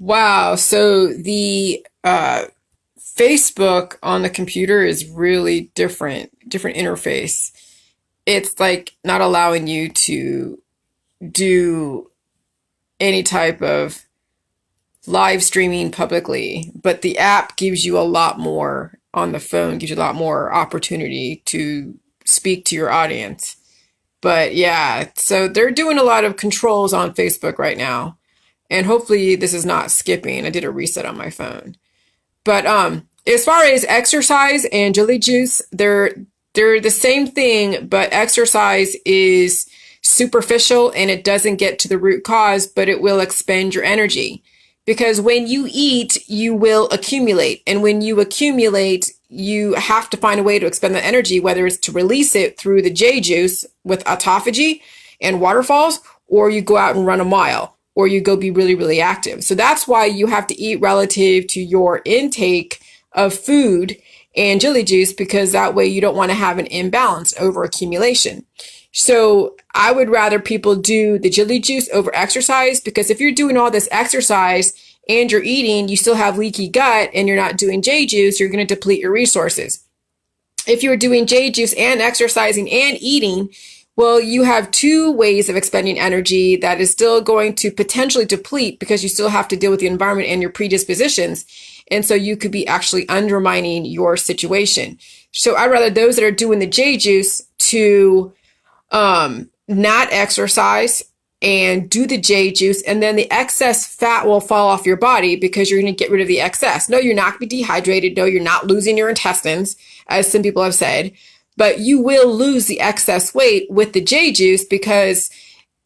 Wow. So the Facebook on the computer is really different interface. It's like not allowing you to do any type of live streaming publicly, but the app gives you a lot more on the phone, gives you a lot more opportunity to speak to your audience. But yeah, so they're doing a lot of controls on Facebook right now. And hopefully this is not skipping. I did a reset on my phone. But as far as exercise and jelly juice, they're the same thing, but exercise is superficial and it doesn't get to the root cause, but it will expend your energy. Because when you eat, you will accumulate. And when you accumulate, you have to find a way to expend the energy, whether it's to release it through the J juice with autophagy and waterfalls, or you go out and run a mile, or you go be really, really active. So that's why you have to eat relative to your intake of food and jelly juice, because that way you don't want to have an imbalance over accumulation. So I would rather people do the jelly juice over exercise, because if you're doing all this exercise and you're eating, you still have leaky gut and you're not doing J juice, you're going to deplete your resources. If you're doing J juice and exercising and eating, well, you have two ways of expending energy that is still going to potentially deplete, because you still have to deal with the environment and your predispositions. And so you could be actually undermining your situation. So I'd rather those that are doing the J juice to not exercise and do the J juice, and then the excess fat will fall off your body because you're going to get rid of the excess. No, you're not going to be dehydrated. No, you're not losing your intestines, as some people have said, but you will lose the excess weight with the J juice, because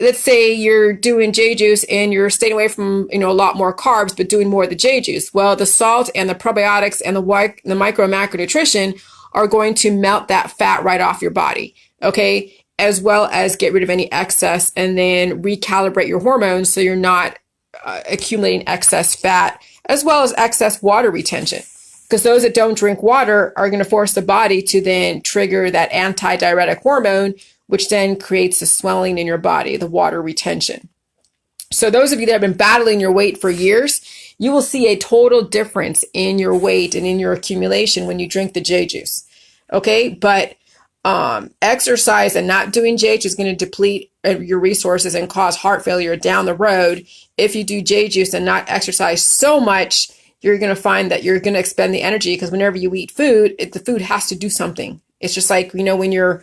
let's say you're doing J juice and you're staying away from, a lot more carbs, but doing more of the J juice. Well, the salt and the probiotics and the micro and macronutrition are going to melt that fat right off your body. Okay. As well as get rid of any excess and then recalibrate your hormones so you're not accumulating excess fat, as well as excess water retention. Because those that don't drink water are going to force the body to then trigger that antidiuretic hormone, which then creates the swelling in your body, the water retention. So those of you that have been battling your weight for years, you will see a total difference in your weight and in your accumulation when you drink the J juice. Okay, but exercise and not doing J juice is going to deplete your resources and cause heart failure down the road. If you do J juice and not exercise so much, you're going to find that you're going to expend the energy, because whenever you eat food, the food has to do something. It's just like, when you're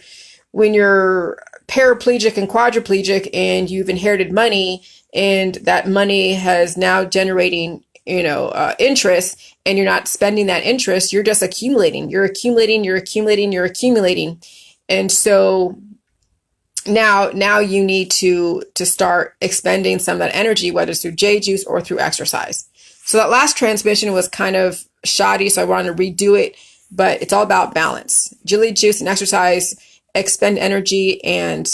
paraplegic and quadriplegic and you've inherited money, and that money has now generating interest, and you're not spending that interest, you're just accumulating. You're accumulating. And so now you need to start expending some of that energy, whether it's through J juice or through exercise. So that last transmission was kind of shoddy, so I wanted to redo it, but it's all about balance. Jelly juice and exercise expend energy and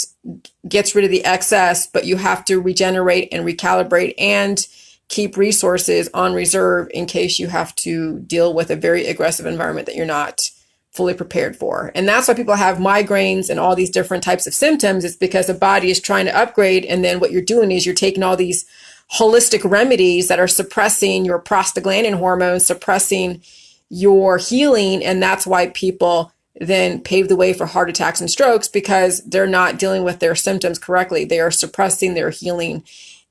gets rid of the excess, but you have to regenerate and recalibrate and keep resources on reserve in case you have to deal with a very aggressive environment that you're not fully prepared for. And that's why people have migraines and all these different types of symptoms. It's because the body is trying to upgrade. And then what you're doing is you're taking all these holistic remedies that are suppressing your prostaglandin hormones, suppressing your healing. And that's why people then pave the way for heart attacks and strokes, because they're not dealing with their symptoms correctly. They are suppressing their healing.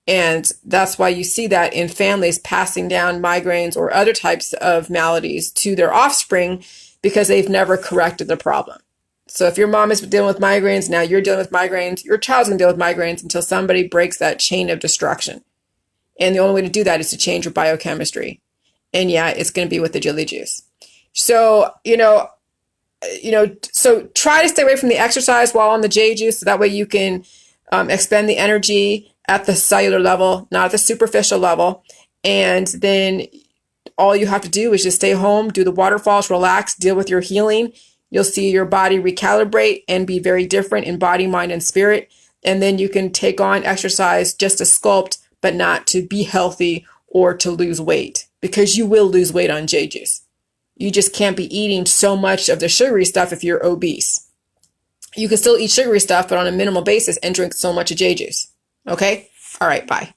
And that's why you see that in families passing down migraines or other types of maladies to their offspring, because they've never corrected the problem. So if your mom is dealing with migraines, now you're dealing with migraines, your child's going to deal with migraines until somebody breaks that chain of destruction. And the only way to do that is to change your biochemistry. And yeah, it's going to be with the Jilly juice. So, so try to stay away from the exercise while on the J juice. So that way you can expend the energy at the cellular level, not at the superficial level. And then all you have to do is just stay home, do the waterfalls, relax, deal with your healing. You'll see your body recalibrate and be very different in body, mind, and spirit. And then you can take on exercise just to sculpt, but not to be healthy or to lose weight, because you will lose weight on J juice. You just can't be eating so much of the sugary stuff if you're obese. You can still eat sugary stuff, but on a minimal basis, and drink so much of J juice. Okay? All right, bye.